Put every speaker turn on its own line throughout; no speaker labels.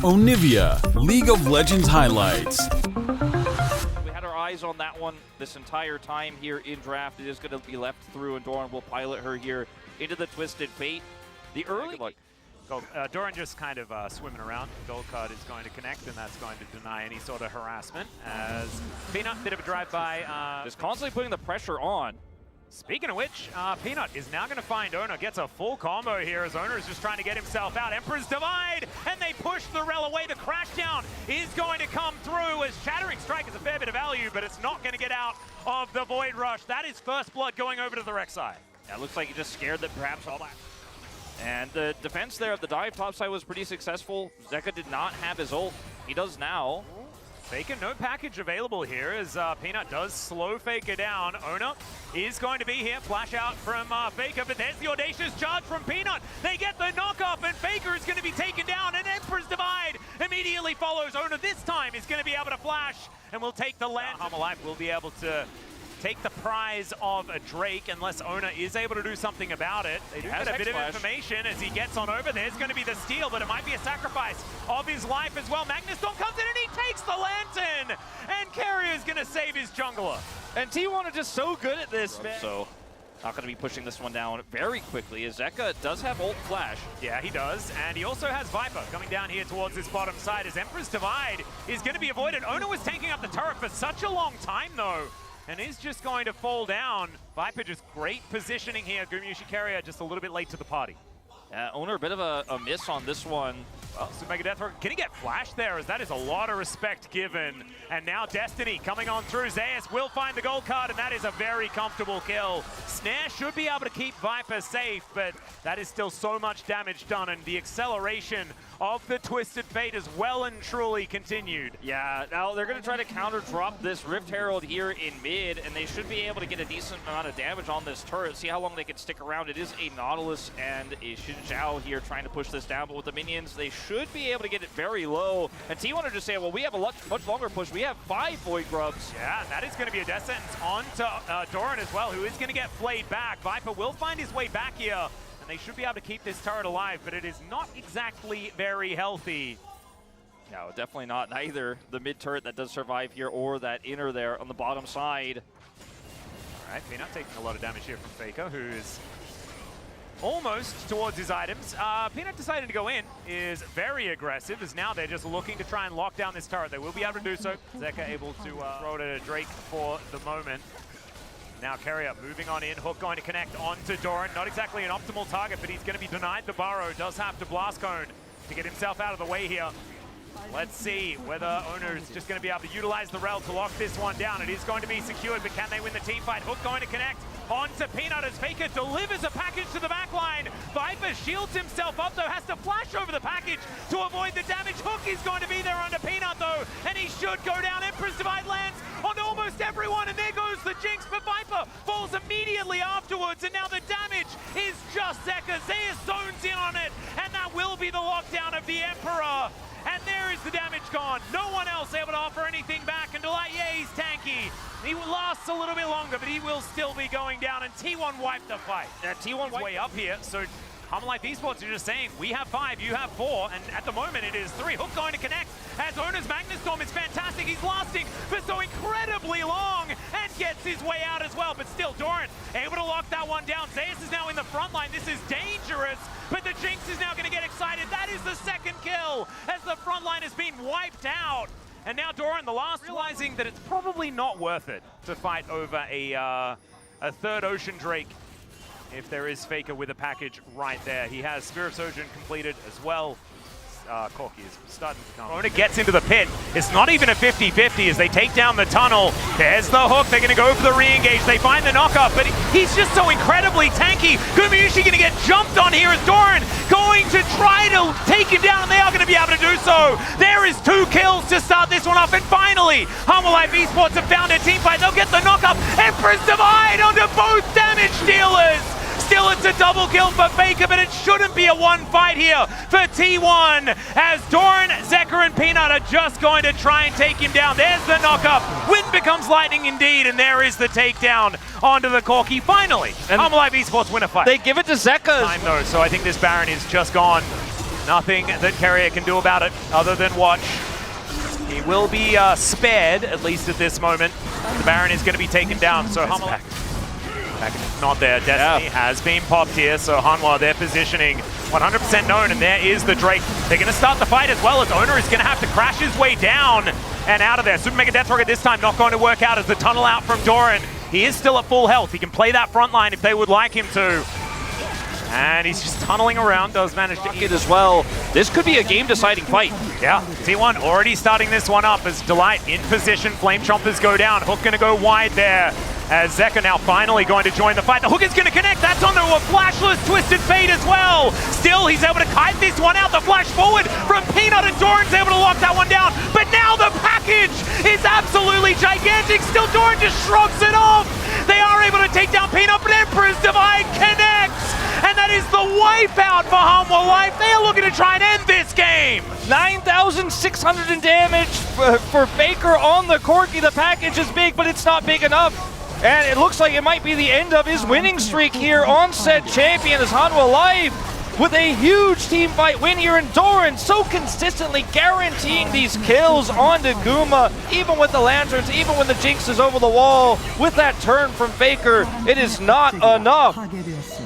Onivia, League of Legends highlights.
We had our eyes on that one this entire time here in draft. It is going to be left through, and Doran will pilot her here into the Twisted Fate. The early...
Doran just kind of swimming around. Gold card is going to connect, and that's going to deny any sort of harassment. As Peanut, bit of a drive-by.
Just constantly putting the pressure on.
Speaking of which, Peanut is now going to find Ona. Gets a full combo here as Ona is just trying to get himself out. Emperor's Divide, and they push the rel away. The Crashdown is going to come through as Shattering Strike is a fair bit of value, but it's not going to get out of the Void Rush. That is first blood going over to the Rek'Sai.
Yeah, it looks like he just scared that perhaps all that. And the defense there at the dive topside was pretty successful. Zeka did not have his ult. He does now.
Faker, no package available here as Peanut does slow Faker down. Ona is going to be here. Flash out from Faker, but there's the audacious charge from Peanut. They get the knockoff, and Faker is going to be taken down, and Emperor's Divide immediately follows. Ona this time is going to be able to flash, and will take the land. Hanwha Life will be able to take the prize of a Drake unless Ona is able to do something about it. They do get a bit of information as he gets on over. There's going to be the steal, but it might be a sacrifice of his life as well. Magnus Storm comes in and he takes the lantern, and Carrier is going to save his jungler.
And T1 are just so good at this, man. So not going to be pushing this one down very quickly as Zeka does have ult flash.
Yeah, he does, and he also has Viper coming down here towards this bottom side as Emperor's Divide is going to be avoided. Ona was taking up the turret for such a long time though, and is just going to fall down. Viper just great positioning here. Gumushi Carrier just a little bit late to the party.
Owner a bit of a miss on this one.
Well, so Mega Death Throw, can he get flashed there? As that is a lot of respect given. And now Destiny coming on through. Zeus will find the gold card, and that is a very comfortable kill. Snare should be able to keep Viper safe, but that is still so much damage done, and the acceleration of the Twisted Fate is well and truly continued.
Yeah, now they're going to try to counter drop this Rift Herald here in mid, and they should be able to get a decent amount of damage on this turret. See how long they can stick around. It is a Nautilus and a Xin Zhao here trying to push this down, but with the minions, they should be able to get it very low. And T1 are just saying, well, we have a much longer push. We have 5 Void Grubs.
Yeah, and that is going to be a death sentence onto Doran as well, who is going to get flayed back. Viper will find his way back here, and they should be able to keep this turret alive, but it is not exactly very healthy.
No, definitely not. Neither the mid turret that does survive here or that inner there on the bottom side.
All right, Peanut taking a lot of damage here from Faker, who is almost towards his items. Peanut decided to go in, is very aggressive, as now they're just looking to try and lock down this turret. They will be able to do so. Zeka able to throw it at a Drake for the moment. Now Carrier moving on in, Hook going to connect onto Doran. Not exactly an optimal target, but he's going to be denied the burrow. Does have to Blast Cone to get himself out of the way here. Let's see whether Owner is just going to be able to utilize the rel to lock this one down. It is going to be secured, but can they win the team fight? Hook going to connect onto Peanut as Faker delivers a package to the back line. Viper shields himself up though, has to flash over the package to avoid the damage. Hook is going to be there under Peanut though, and he should go down. Emperor's Divide lands on almost everyone, and there goes the Jinx, but Viper falls immediately afterwards, and now the damage is just Zeka. Zeus zones in on it, and that will be the lockdown of the Emperor. And there is the damage gone. No one else able to offer anything back. And Delight, yeah, he's tanky. He lasts a little bit longer, but he will still be going down. And T1 wiped the fight. T1's way up here, so Hanwha Life Esports are just saying, we have 5, you have 4, and at the moment it is 3. Hook going to connect as Ona's Magnus Storm is fantastic. He's lasting for so incredibly long and gets his way out as well. But still, Doran able to lock that one down. Zeus is now in the front line. This is dangerous, but the Jinx is now going to get excited. That is the second kill as the front line has been wiped out. And now Doran, the last, realizing that it's probably not worth it to fight over a third Ocean Drake if there is Faker with a package right there. He has Spirit Sojourn completed as well. Corki is starting to come. Ona gets into the pit. It's not even a 50-50 as they take down the tunnel. There's the hook. They're going to go for the re-engage. They find the knockup, but he's just so incredibly tanky. Gumushi going to get jumped on here as Doran going to try to take him down, and they are going to be able to do so. There is 2 kills to start this one off, and finally, Hanwha Life Esports have found a team fight. They'll get the knockup. Emperor's Divide onto both damage dealers. Still, it's a double kill for Faker, but it shouldn't be a one fight here for T1 as Doran, Zeka, and Peanut are just going to try and take him down. There's the knockup. Wind becomes lightning indeed, and there is the takedown onto the Corki. Finally, Hanwha Life Esports win a fight.
They give it to Zeka.
Time though, so I think this Baron is just gone. Nothing that Carrier can do about it other than watch. He will be spared, at least at this moment. The Baron is going to be taken down, so Hanwha is not there. Destiny has been popped here, so Hanwha, their positioning 100% known, and there is the Drake. They're going to start the fight as well, as Owner is going to have to crash his way down and out of there. Super Mega Death Rocket this time not going to work out as the tunnel out from Doran. He is still at full health. He can play that front line if they would like him to. And he's just tunneling around, does manage to eat
as well. This could be a game-deciding fight.
Yeah, T1 already starting this one up as Delight in position. Flame Chompers go down. Hook going to go wide there. As Zeka now finally going to join the fight. The Hook is going to connect. That's onto a flashless Twisted Fate as well. Still, he's able to kite this one out. The flash forward from Peanut, and Doran's able to lock that one down. But now the package is absolutely gigantic. Still, Doran just shrugs it off. They are able to take down Peanut, but Emperor's Divide connects. And that is the wipeout for Hanwha Life. They are looking to try and end this game.
9,600 in damage for Faker on the Corki. The package is big, but it's not big enough. And it looks like it might be the end of his winning streak here on said champion as Hanwha Life with a huge team fight win here in Doran, so consistently guaranteeing these kills onto Guma, even with the lanterns, even when the Jinx is over the wall. With that turn from Faker, it is not enough.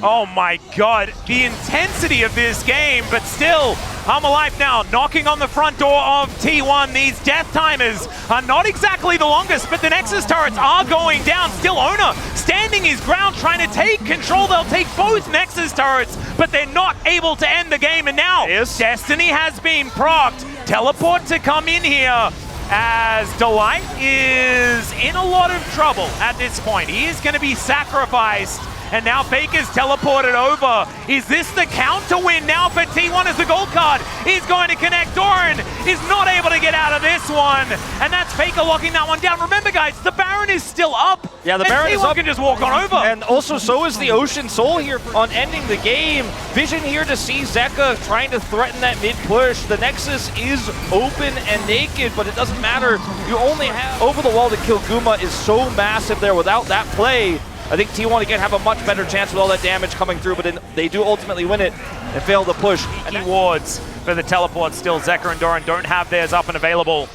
Oh my god, the intensity of this game, but still, Hanwha Life now knocking on the front door of T1. These death timers are not exactly the longest, but the Nexus turrets are going down. Still, Owner standing his ground, trying to take control. They'll take both Nexus turrets, but they're not able to end the game. And now, Destiny has been procced. Teleport to come in here, as Delight is in a lot of trouble at this point. He is going to be sacrificed. And now Faker's teleported over. Is this the count to win now for T1 as the gold card is going to connect? Doran is not able to get out of this one. And that's Faker locking that one down. Remember, guys, the Baron is still up.
Yeah, the Baron is up.
Can just walk on over.
And also, so is the Ocean Soul here on ending the game. Vision here to see Zeka trying to threaten that mid push. The Nexus is open and naked, but it doesn't matter. You only have over the wall to kill Guma is so massive there. Without that play, I think T1 again have a much better chance with all that damage coming through, but they do ultimately win it and fail the push.
And wards for the teleport still. Zeka and Doran don't have theirs up and available.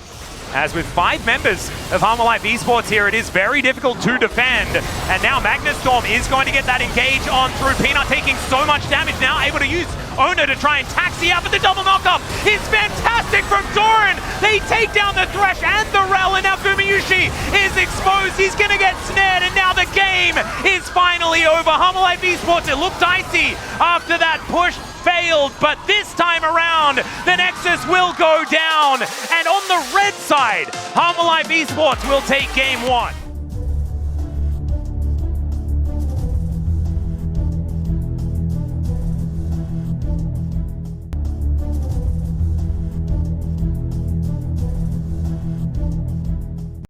As with 5 members of Hanwha Life Esports here, it is very difficult to defend. And now Magnus Storm is going to get that engage on through. Peanut taking so much damage now, able to use Owner to try and taxi out, but the double knockup is fantastic from Doran. They take down the Thresh and the Rel, and now Gumayushi is exposed. He's going to get snared, and now the game is finally over. Hanwha Life Esports, it looked dicey after that push. Failed, but this time around, the Nexus will go down. And on the red side, Hanwha Life Esports will take game 1.